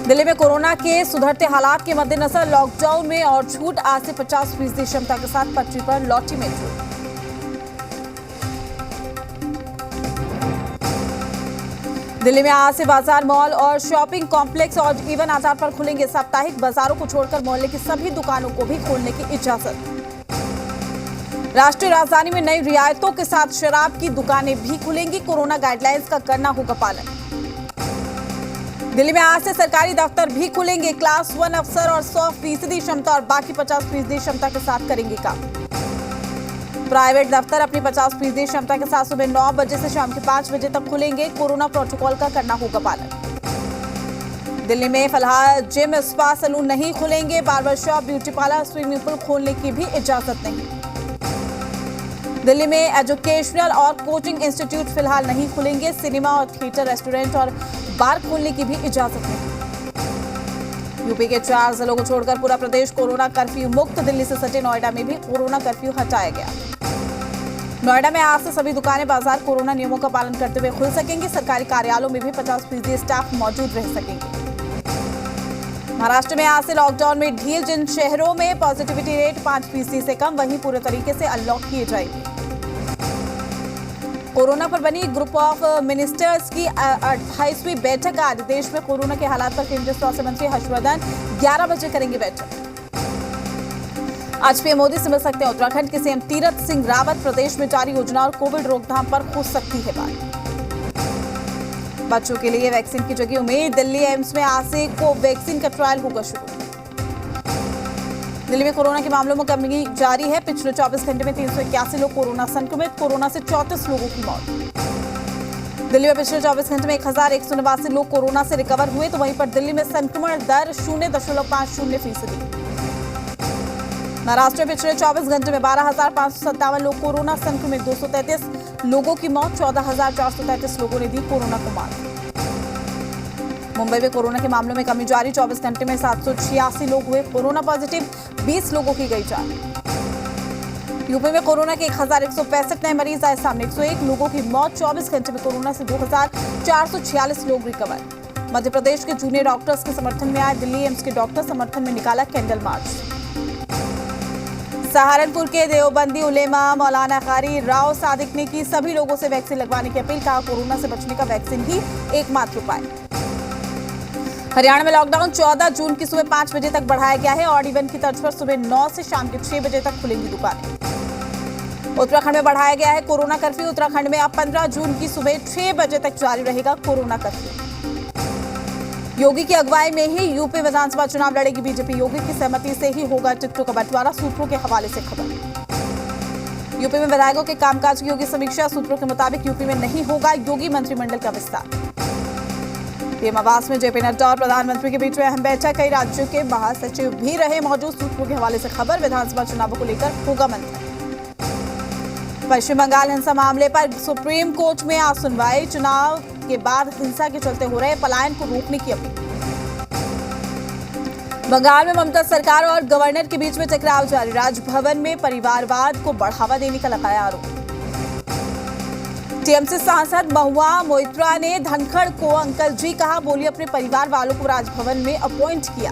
दिल्ली में कोरोना के सुधरते हालात के मद्देनजर लॉकडाउन में और छूट आज से 50% क्षमता के साथ पटरी पर लौटी मेट्रो। दिल्ली में आज से बाजार, मॉल और शॉपिंग कॉम्प्लेक्स और इवन आधार पर खुलेंगे। साप्ताहिक बाजारों को छोड़कर मोहल्ले की सभी दुकानों को भी खोलने की इजाजत। राष्ट्रीय राजधानी में नई रियायतों के साथ शराब की दुकानें भी खुलेंगी। कोरोना गाइडलाइंस का करना होगा पालन। दिल्ली में आज से सरकारी दफ्तर भी खुलेंगे। क्लास 1 अफसर और 100% क्षमता और बाकी 50% क्षमता के साथ करेंगे काम। प्राइवेट दफ्तर अपनी 50% क्षमता के साथ सुबह 9 बजे से शाम के 5 बजे तक खुलेंगे। कोरोना प्रोटोकॉल का करना होगा पालन। दिल्ली में फिलहाल जिम, स्पा, सैलून नहीं खुलेंगे। Barber shop, beauty parlour, swimming pool खोलने की भी इजाजत नहीं। दिल्ली में एजुकेशनल और कोचिंग इंस्टीट्यूट फिलहाल नहीं खुलेंगे। सिनेमा और थिएटर, रेस्टोरेंट और बार खोलने की भी इजाजत नहीं। यूपी के 4 जिलों को छोड़कर पूरा प्रदेश कोरोना कर्फ्यू मुक्त। दिल्ली से सटे नोएडा में भी कोरोना कर्फ्यू हटाया गया। नोएडा में आज से सभी दुकानें, बाजार कोरोना नियमों का पालन करते हुए खुल सकेंगे। सरकारी कार्यालयों में भी 50% स्टाफ मौजूद रह सकेंगे। महाराष्ट्र में आज से लॉकडाउन में ढील। जिन शहरों में पॉजिटिविटी रेट 5% से कम, वहीं पूरे तरीके से अनलॉक किए जाएंगे। कोरोना पर बनी ग्रुप ऑफ मिनिस्टर्स की 28वीं बैठक आज। देश में कोरोना के हालात पर केंद्रीय स्वास्थ्य मंत्री हर्षवर्धन 11 बजे करेंगे बैठक। आज पीएम मोदी से मिल सकते हैं उत्तराखंड के सीएम तीरथ सिंह रावत। प्रदेश में जारी योजना और कोविड रोकथाम पर हो सकती है बात। बच्चों के लिए वैक्सीन की जगह उम्मीद। दिल्ली एम्स में आज से कोवैक्सीन का ट्रायल होगा शुरू। दिल्ली में कोरोना के मामलों में कमी जारी है। पिछले 24 घंटे में 381 लोग कोरोना संक्रमित। कोरोना से 34 लोगों की मौत। दिल्ली में पिछले 24 घंटे में 1189 लोग कोरोना से रिकवर हुए। तो वहीं पर दिल्ली में संक्रमण दर 0.50%। महाराष्ट्र में पिछले 24 घंटे में 12,557 लोग कोरोना संक्रमित। 233 लोगों की मौत। 14,433 लोगों ने दी कोरोना को मात। मुंबई में कोरोना के मामलों में कमी जारी। 24 घंटे में 786 लोग हुए कोरोना पॉजिटिव। 20 लोगों की गई जान। यूपी में कोरोना के 1,165 नए मरीज आए सामने। 101 लोगों की मौत। 24 घंटे में कोरोना से 2,446 लोग रिकवर। मध्य प्रदेश के जूनियर डॉक्टर्स के समर्थन में आए दिल्ली एम्स के डॉक्टर। समर्थन में निकाला कैंडल मार्च। सहारनपुर के देवबंदी उलेमा मौलाना कारी राव सादिक ने की सभी लोगों से वैक्सीन लगवाने की अपील। कहा कोरोना से बचने का वैक्सीन ही एकमात्र उपाय। हरियाणा में लॉकडाउन 14 जून की सुबह 5 बजे तक बढ़ाया गया है। ऑड इवन की तर्ज पर सुबह 9 से शाम के 6 बजे तक खुलेंगी दुकानें। उत्तराखंड में बढ़ाया गया है कोरोना कर्फ्यू। उत्तराखंड में अब 15 जून की सुबह 6 बजे तक जारी रहेगा कोरोना कर्फ्यू। योगी की अगुवाई में ही यूपी विधानसभा चुनाव लड़ेगी बीजेपी। योगी की सहमति से ही होगा टिकटों का बंटवारा। सूत्रों के हवाले से खबर। यूपी में विधायकों के कामकाज की होगी समीक्षा। सूत्रों के मुताबिक यूपी में नहीं होगा योगी मंत्रिमंडल का विस्तार। पीएम आवास में जेपी नड्डा और प्रधानमंत्री के बीच में अहम बैठक। कई राज्यों के महासचिव भी रहे मौजूद। सूत्रों के हवाले से खबर। विधानसभा चुनावों को लेकर होगा मंथन। पश्चिम बंगाल हिंसा मामले पर सुप्रीम कोर्ट में आज सुनवाई। चुनाव के बाद हिंसा के चलते हो रहे पलायन को रोकने की अपील। बंगाल में ममता सरकार और गवर्नर के बीच में टकराव जारी। राजभवन में परिवारवाद को बढ़ावा देने का लगाया आरोप। टीएमसी सांसद महुआ मोइत्रा ने धनखड़ को अंकल जी कहा। बोली अपने परिवार वालों को राजभवन में अपॉइंट किया।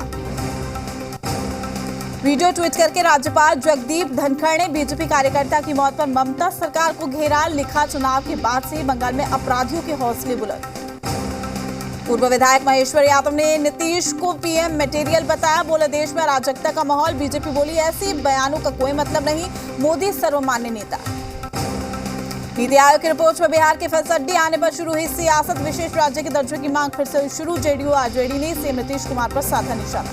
वीडियो ट्वीट करके राज्यपाल जगदीप धनखड़ ने बीजेपी कार्यकर्ता की मौत पर ममता सरकार को घेरा। लिखा चुनाव के बाद से बंगाल में अपराधियों के हौसले बुलंद। पूर्व विधायक महेश्वर यादव ने नीतीश को पीएम मटेरियल बताया। बोले देश में अराजकता का माहौल। बीजेपी बोली ऐसे बयानों का कोई मतलब नहीं। मोदी सर्वमान्य नेता। नीति आयोग की रिपोर्ट में बिहार के फैसले आने पर शुरू हुई सियासत। विशेष राज्य के दर्जे की मांग फिर से शुरू। जेडीयू आरजेडी ने सीएम नीतीश कुमार पर साधा निशाना।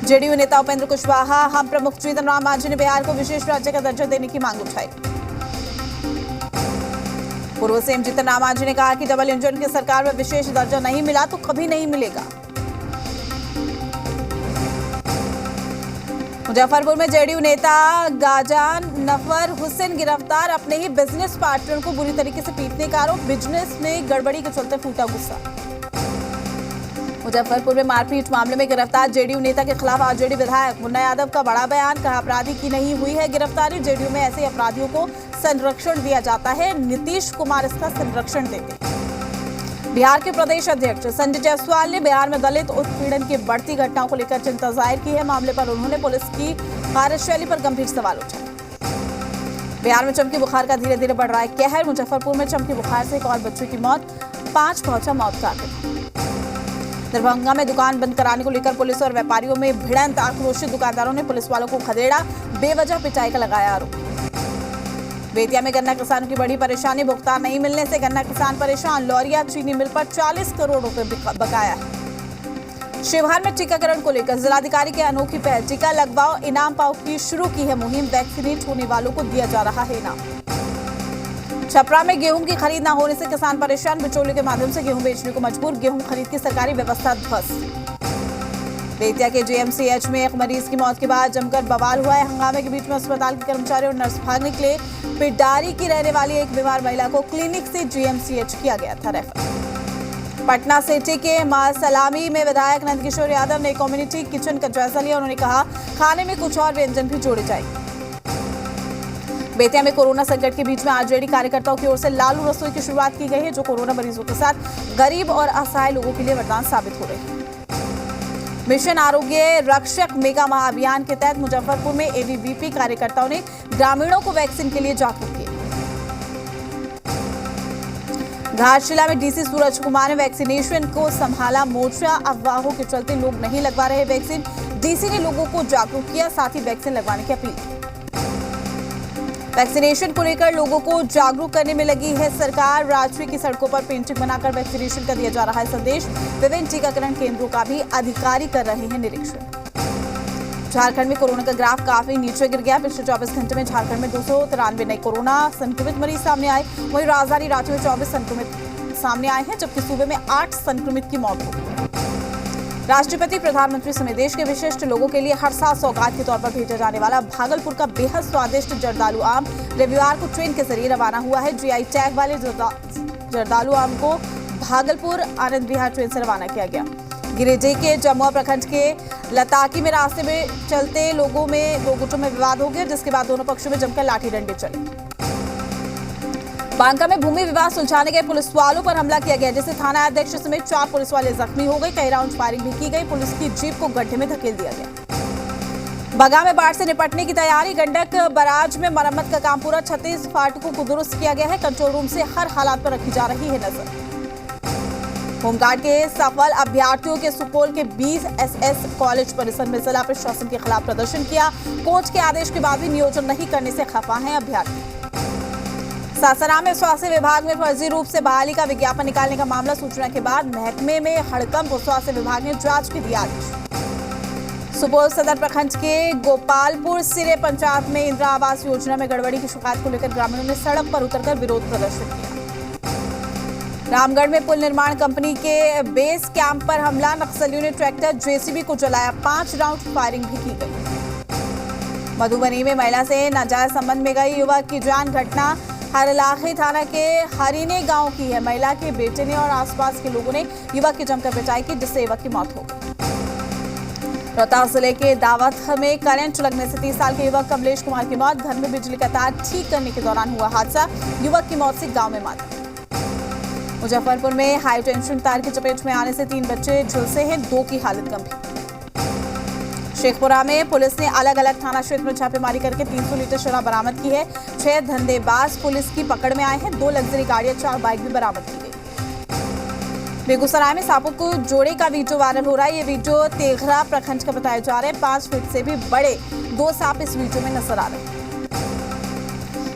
जेडीयू नेता उपेंद्र कुशवाहा, हम प्रमुख जीतन राम मांझी ने बिहार को विशेष राज्य का दर्जा देने की मांग उठाई। पूर्व सीएम जीतन राम मांझी ने कहा कि डबल इंजन की सरकार में विशेष दर्जा नहीं मिला तो कभी नहीं मिलेगा। मुजफ्फरपुर में जेडीयू नेता गाजान नफर हुसैन गिरफ्तार। अपने ही बिजनेस पार्टनर को बुरी तरीके से पीटने का आरोप। बिजनेस में गड़बड़ी के चलते फूटा गुस्सा। मुजफ्फरपुर में मारपीट मामले में गिरफ्तार जेडीयू नेता के खिलाफ आरजेडी विधायक मुन्ना यादव का बड़ा बयान। कहा अपराधी की नहीं हुई है गिरफ्तारी। जेडीयू में ऐसे अपराधियों को संरक्षण दिया जाता है। नीतीश कुमार इसका संरक्षण देते। बिहार के प्रदेश अध्यक्ष संजय जायसवाल ने बिहार में दलित उत्पीड़न की बढ़ती घटनाओं को लेकर चिंता जाहिर की है। मामले पर उन्होंने पुलिस की कार्यशैली पर गंभीर सवाल उठाए। बिहार में चमकी बुखार का धीरे धीरे बढ़ रहा है कहर। मुजफ्फरपुर में चमकी बुखार से एक और बच्चे की मौत, 5 पहुंचा मौत का आंकड़ा। दरभंगा में दुकान बंद कराने को लेकर पुलिस और व्यापारियों में भिड़ंत। आक्रोशित दुकानदारों ने पुलिस वालों को खदेड़ा, बेवजह पिटाई का लगाया आरोप। बेतिया में गन्ना किसानों की बड़ी परेशानी, भुगतान नहीं मिलने से गन्ना किसान परेशान। लौरिया चीनी मिल पर 40 करोड़ रुपए बकाया है। शिवहर में टीकाकरण को लेकर जिलाधिकारी की अनोखी पहल, टीका लगवाओ इनाम पाओ की शुरू की है मुहिम। वैक्सीनेट होने वालों को दिया जा रहा है इनाम। छपरा में गेहूं की खरीद न होने से किसान परेशान, बिचौलियों के माध्यम से गेहूं बेचने को मजबूर। गेहूं खरीद की सरकारी व्यवस्था ध्वस्त। बेतिया के जीएमसीएच में एक मरीज की मौत के बाद जमकर बवाल हुआ है। हंगामे के बीच में अस्पताल के कर्मचारी और नर्स भागने के लिए पिडारी की रहने वाली एक बीमार महिला को क्लिनिक से जीएमसीएच किया गया था रेफर। पटना सिटी के मासलामी में विधायक नंदकिशोर यादव ने कम्युनिटी किचन का जायजा लिया। उन्होंने कहा खाने में कुछ और व्यंजन भी जोड़े जाएंगे। बेतिया में कोरोना संकट के बीच में आरजेडी कार्यकर्ताओं की ओर से लालू रसोई की शुरुआत की गई है, जो कोरोना मरीजों के साथ गरीब और असहाय लोगों के लिए वरदान साबित हो रही है। मिशन आरोग्य रक्षक मेगा महाअभियान के तहत मुजफ्फरपुर में एबीवीपी कार्यकर्ताओं ने ग्रामीणों को वैक्सीन के लिए जागरूक किया। घाटशिला में डीसी सूरज कुमार ने वैक्सीनेशन को संभाला मोर्चा। अफवाहों के चलते लोग नहीं लगवा रहे वैक्सीन। डीसी ने लोगों को जागरूक किया, साथ ही वैक्सीन लगवाने की अपील की। वैक्सीनेशन को लेकर लोगों को जागरूक करने में लगी है सरकार। राजधानी की सड़कों पर पेंटिंग बनाकर वैक्सीनेशन का दिया जा रहा है संदेश। विभिन्न टीकाकरण केंद्रों का भी अधिकारी कर रहे हैं निरीक्षण। झारखंड में कोरोना का ग्राफ काफी नीचे गिर गया। पिछले 24 घंटे में झारखंड में 293 नए कोरोना संक्रमित मरीज सामने आए। वहीं राजधानी रांची में 24 संक्रमित सामने आए हैं, जबकि सूबे में 8 संक्रमित की मौत हो गई। राष्ट्रपति, प्रधानमंत्री समेत देश के विशिष्ट लोगों के लिए हर साल सौगात के तौर पर भेजा जाने वाला भागलपुर का बेहद स्वादिष्ट जर्दालू आम रविवार को ट्रेन के जरिए रवाना हुआ है। जीआई टैग वाले जर्दालू आम को भागलपुर आनंद विहार ट्रेन से रवाना किया गया। गिरिडीह के जमुआ प्रखंड के लताकी में रास्ते में चलते लोगों में 2 गुटों में विवाद हो गया, जिसके बाद दोनों पक्षों में जमकर लाठी डंडे चले। बांका में भूमि विवाद सुलझाने गए पुलिस वालों पर हमला किया गया, जिससे थाना अध्यक्ष समेत 4 पुलिस वाले जख्मी हो गए। कई राउंड फायरिंग भी की गई। पुलिस की जीप को गड्ढे में धकेल दिया गया। बगा में बाढ़ से निपटने की तैयारी। गंडक बराज में मरम्मत का काम पूरा। 36 फाटकों को दुरुस्त किया गया है। कंट्रोल रूम से हर हालात पर रखी जा रही है नजर। होमगार्ड के सफल अभ्यर्थियों के सुपौल के 20 एसएस कॉलेज परिसर में जिला प्रशासन के खिलाफ प्रदर्शन किया। कोर्ट के आदेश के बाद भी नियोजन नहीं करने से खफा हैं अभ्यर्थी। सासाराम में स्वास्थ्य विभाग में फर्जी रूप से बहाली का विज्ञापन निकालने का मामला। सूचना के बाद महकमे में हड़कंप। स्वास्थ्य विभाग ने जांच के दिया आदेश। सुपौल सदर प्रखंड के गोपालपुर सिरे पंचायत में इंदिरा आवास योजना में गड़बड़ी की शिकायत को लेकर ग्रामीणों ने सड़क पर उतरकर विरोध प्रदर्शन किया। रामगढ़ में पुल निर्माण कंपनी के बेस कैंप पर हमला। नक्सलियों ने ट्रैक्टर जेसीबी को जलाया। 5 राउंड फायरिंग भी की गई। मधुबनी में महिला से नाजायज संबंध में गई युवक की जान। घटना हरलाखी थाना के हरिने गांव की है। महिला के बेटे ने और आसपास के लोगों ने युवक की जमकर पिटाई की, जिससे युवक की मौत हो गई। रोहतास जिले के दावत में करंट लगने से 30 साल के युवक कमलेश कुमार की मौत। घर में बिजली का तार ठीक करने के दौरान हुआ हादसा। युवक की मौत से गांव में मातम। मुजफ्फरपुर में हाई टेंशन तार की चपेट में आने से 3 बच्चे झुलसे हैं, 2 की हालत गंभीर। शेखपुरा में पुलिस ने अलग अलग थाना क्षेत्र में छापेमारी करके 300 लीटर शराब बरामद की है। 6 धंधेबाज पुलिस की पकड़ में आए हैं। 2 लग्जरी गाड़ियां, 4 बाइक भी बरामद की गई। बेगूसराय में सांपों को जोड़े का वीडियो वायरल हो रहा है। ये वीडियो तेघरा प्रखंड का बताया जा रहा है। 5 फीट से भी बड़े 2 सांप इस वीडियो में नजर आ रहे हैं।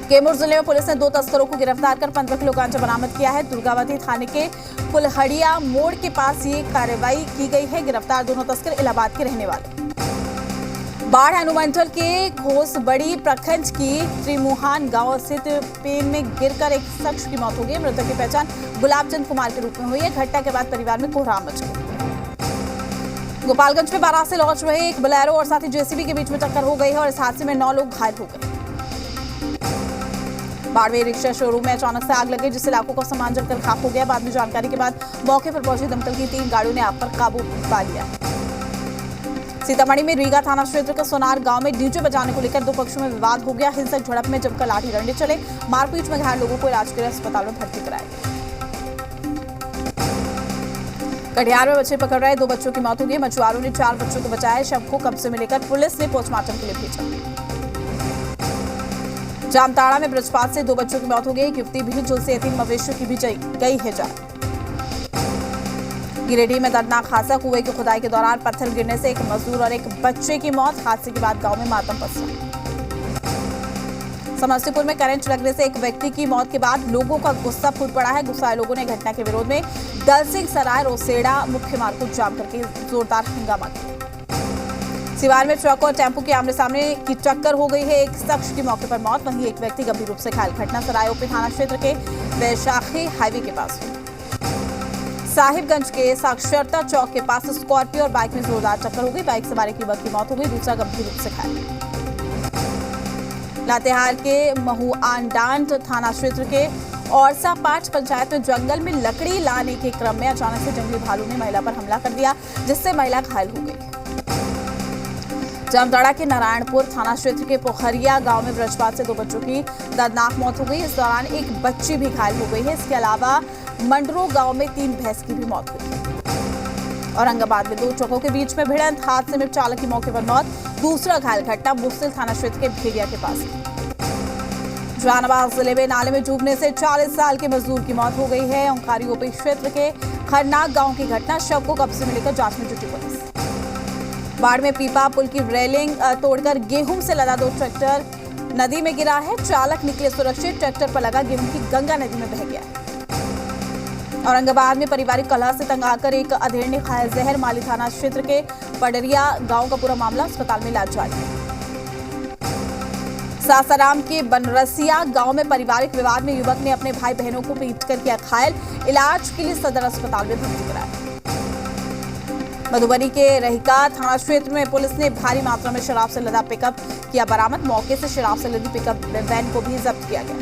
कैमूर जिले में पुलिस ने 2 तस्करों को गिरफ्तार कर 15 किलो गांजा बरामद किया है। दुर्गावती थाने के फुलहड़िया मोड़ के पास ये कार्रवाई की गई है। गिरफ्तार दोनों तस्कर इलाहाबाद के रहने वाले। बाढ़ अनुमंडल के घोसबड़ी प्रखंड की त्रिमुहान गांव स्थित पेन में गिरकर एक शख्स की मौत हो गई। मृतक की पहचान गुलाबचंद कुमार के रूप में हुई है। घटना के बाद परिवार में कोहराम मच गया। गोपालगंज में बारात से लौट रहे एक बोलेरो और साथी जेसीबी के बीच में टक्कर हो गई है और इस हादसे में 9 लोग घायल हो गए। बाड़मेर रिक्शा शोरूम में अचानक से आग लगी, जिससे लाखों का सामान जलकर खाक हो गया। बाद में जानकारी के बाद मौके पर पहुंची दमकल की 3 गाड़ियों ने आग पर काबू पा लिया। सीतामढ़ी में रीगा थाना क्षेत्र के सोनार गांव में डीजे बजाने को लेकर 2 पक्षों में विवाद हो गया। हिंसक झड़प में जमकर लाठी डंडे चले। मारपीट में घायल लोगों को इलाज के लिए अस्पताल में भर्ती कराया गया। कटिहार में बच्चे पकड़ रहे 2 बच्चों की मौत हो गई। मछुआरों ने 4 बच्चों को बचाया। शव को कब्जे में लेकर पुलिस ने पोस्टमार्टम के लिए भेजा। जामताड़ा में वज्रपात से 2 बच्चों की मौत हो गई। एक युवती भी झुलसे 3 मवेशियों की भी गई है जान। गिरिडीह में दर्दनाक हादसा। कुएं की खुदाई के दौरान पत्थर गिरने से एक मजदूर और एक बच्चे की मौत। हादसे के बाद गांव में मातम पसरा। समस्तीपुर में करंट लगने से एक व्यक्ति की मौत के बाद लोगों का गुस्सा फूट पड़ा है। गुस्साए लोगों ने घटना के विरोध में दलसिंह सराय रोसेड़ा मुख्य मार्ग को जाम करके जोरदार हंगामा किया। सिवान में ट्रक और टेम्पो के आमने सामने की टक्कर हो गई है। एक शख्स की मौके पर मौत, वहीं एक व्यक्ति गंभीर रूप से घायल। घटना सराय ओपी थाना क्षेत्र के वैशाखी हाईवे के पास हुई। साहिबगंज के साक्षरता चौक के पास स्कॉर्पियो और बाइक में जोरदार टक्कर हो गई। बाइक सवार एक युवक की मौत हो गई, दूसरा गंभीर रूप से घायल। लातेहार के महुआंडांड थाना क्षेत्र के औरसा पाठ पंचायत में जंगल में लकड़ी लाने के क्रम में अचानक से जंगली भालू ने महिला पर हमला कर दिया, जिससे महिला घायल हो गई। जामताड़ा के नारायणपुर थाना क्षेत्र के पोखरिया गांव में वज्रपात से 2 बच्चों की दर्दनाक मौत हो गई। इस दौरान एक बच्ची भी घायल हो गई है। इसके अलावा मंडरो गांव में 3 भैंस की भी मौत हुई। औरंगाबाद में 2 ट्रकों के बीच में भिड़ंत। हादसे में चालक की मौके पर मौत, दूसरा घायल। घटना मुस्तिल थाना क्षेत्र के भेड़िया के पास। जहानाबाद जिले में नाले में डूबने से 40 साल के मजदूर की मौत हो गई है। ओंकारी ओपी क्षेत्र के खरनाक गांव की घटना। शव को कब्जे में लेकर जांच में जुटी पुलिस। बाढ़ में पीपा पुल की रेलिंग तोड़कर गेहूं से लदा 2 ट्रैक्टर नदी में गिरा है। चालक निकले सुरक्षित। ट्रैक्टर पर लगा गेहूं की गंगा नदी में बह गया। औरंगाबाद में पारिवारिक कलह से तंग आकर एक अधेड़ ने खाया जहर। माली थाना क्षेत्र के पडरिया गांव का पूरा मामला। अस्पताल में इलाज जारी। सासाराम के बनरसिया गांव में पारिवारिक विवाद में युवक ने अपने भाई बहनों को पीटकर किया घायल। इलाज के लिए सदर अस्पताल में भर्ती कराया। मधुबनी के रहिका थाना क्षेत्र में पुलिस ने भारी मात्रा में शराब से लदा पिकअप किया बरामद। मौके से शराब से लदी पिकअप वैन को भी जब्त किया गया।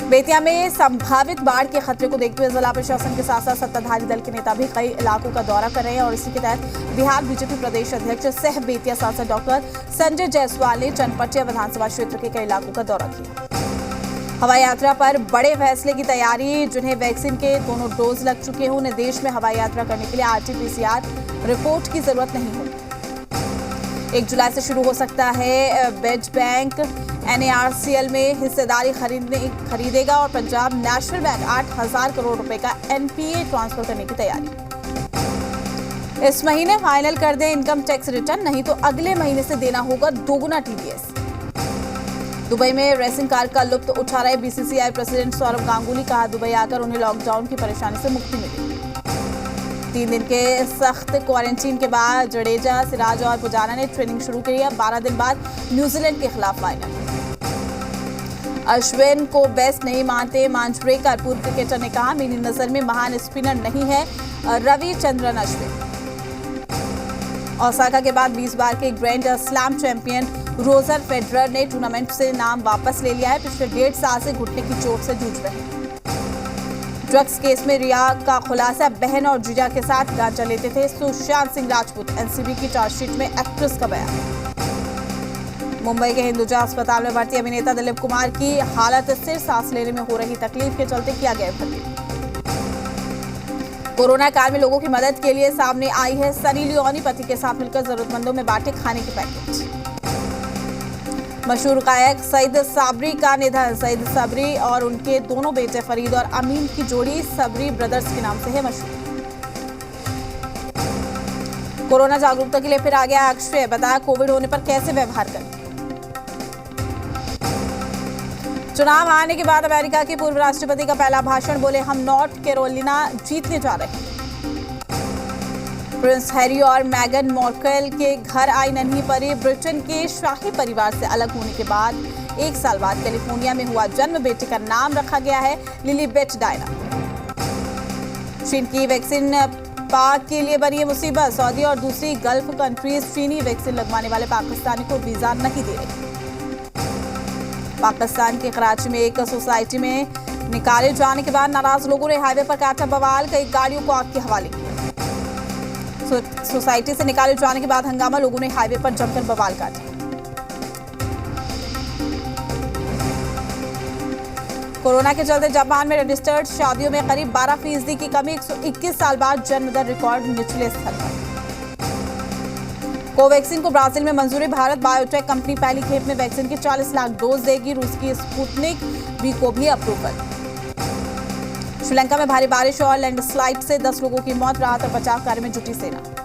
बेतिया में संभावित बाढ़ के खतरे को देखते हुए जिला प्रशासन के साथ साथ सत्ताधारी दल के नेता भी कई इलाकों का दौरा कर रहे हैं और इसी के तहत बिहार बीजेपी प्रदेश अध्यक्ष सह बेतिया सांसद डॉक्टर संजय जायसवाल ने चनपटिया विधानसभा क्षेत्र के कई इलाकों का दौरा किया। हवाई यात्रा पर बड़े फैसले की तैयारी। जिन्हें वैक्सीन के दोनों डोज लग चुके हैं उन्हें देश में हवाई यात्रा करने के लिए RT-PCR रिपोर्ट की जरूरत नहीं होगी। 1 जुलाई से शुरू हो सकता है बेज बैंक। NARCL में हिस्सेदारी खरीदेगा और पंजाब नेशनल बैंक 8,000 करोड़ रुपए का NPA ट्रांसफर करने की तैयारी। इस महीने फाइनल कर दें इनकम टैक्स रिटर्न, नहीं तो अगले महीने से देना होगा दोगुना TDS। दुबई में रेसिंग कार का लुत्फ उठा रहे BCCI प्रेसिडेंट सौरव गांगुली। कहा दुबई आकर उन्हें लॉकडाउन की परेशानी से मुक्ति मिली। 3 दिन के सख्त क्वारंटीन के बाद जडेजा, सिराज और पुजारा ने ट्रेनिंग शुरू की है। 12 दिन बाद न्यूजीलैंड के खिलाफ फाइनल। अश्विन को बेस्ट नहीं मानते मांजरेकर। पूर्व क्रिकेटर ने कहा मेरी नजर में महान स्पिनर नहीं है रविचंद्रन अश्विन। ओसाका के बाद 20 बार के grand slam champion Roger Federer ने टूर्नामेंट से नाम वापस ले लिया है। पिछले 1.5 साल से घुटने की चोट से जूझ रहे हैं। ड्रग्स केस में रिया का खुलासा। बहन और जीजा के साथ गांजा लेते थे सुशांत सिंह राजपूत। NCB की चार्जशीट में एक्ट्रेस का बयान। मुंबई के हिंदुजा अस्पताल में भर्ती अभिनेता दिलीप कुमार की हालत स्थिर। सांस लेने में हो रही तकलीफ के चलते किया गया भर्ती। कोरोना काल में लोगों की मदद के लिए सामने आई है सनी लियोनी। पति के साथ मिलकर जरूरतमंदों में बांटे खाने के पैकेट। मशहूर गायक सईद साबरी का निधन। सईद साबरी और उनके दोनों बेटे फरीद और अमीन की जोड़ी साबरी ब्रदर्स के नाम से है मशहूर। कोरोना जागरूकता के लिए फिर आ गया अक्षय। बताया कोविड होने पर कैसे व्यवहार करें। चुनाव आने के बाद अमेरिका के पूर्व राष्ट्रपति का पहला भाषण। बोले हम नॉर्थ कैरोलिना जीतने जा रहे हैं। प्रिंस हैरी और मैगन मार्कल के घर आई नन्ही परी। ब्रिटेन के शाही परिवार से अलग होने के बाद 1 साल बाद कैलिफोर्निया में हुआ जन्म। बेटे का नाम रखा गया है लिलीबेथ डायना। चीन की वैक्सीन पाक के लिए बनी है मुसीबत। सऊदी और दूसरी गल्फ कंट्रीज चीनी वैक्सीन लगवाने वाले पाकिस्तानी को वीजा नहीं दे रही। पाकिस्तान के कराची में एक सोसाइटी में निकाले जाने के बाद नाराज लोगों ने हाईवे पर काटा बवाल। कई गाड़ियों को आग के हवाले किया। सोसाइटी से निकाले जाने के बाद हंगामा। लोगों ने हाईवे पर जमकर बवाल काटा। कोरोना के चलते जापान में रजिस्टर्ड शादियों में करीब 12% की कमी, 121 साल बाद जन्म दर रिकॉर्ड निचले स्तर पर। कोवैक्सीन को ब्राजील में मंजूरी, भारत बायोटेक कंपनी पहली खेप में वैक्सीन की 40 लाख डोज देगी। रूस की स्पुतनिक वी को भी अप्रूवल। श्रीलंका में भारी बारिश और लैंडस्लाइड से 10 लोगों की मौत, राहत और बचाव कार्य में जुटी सेना।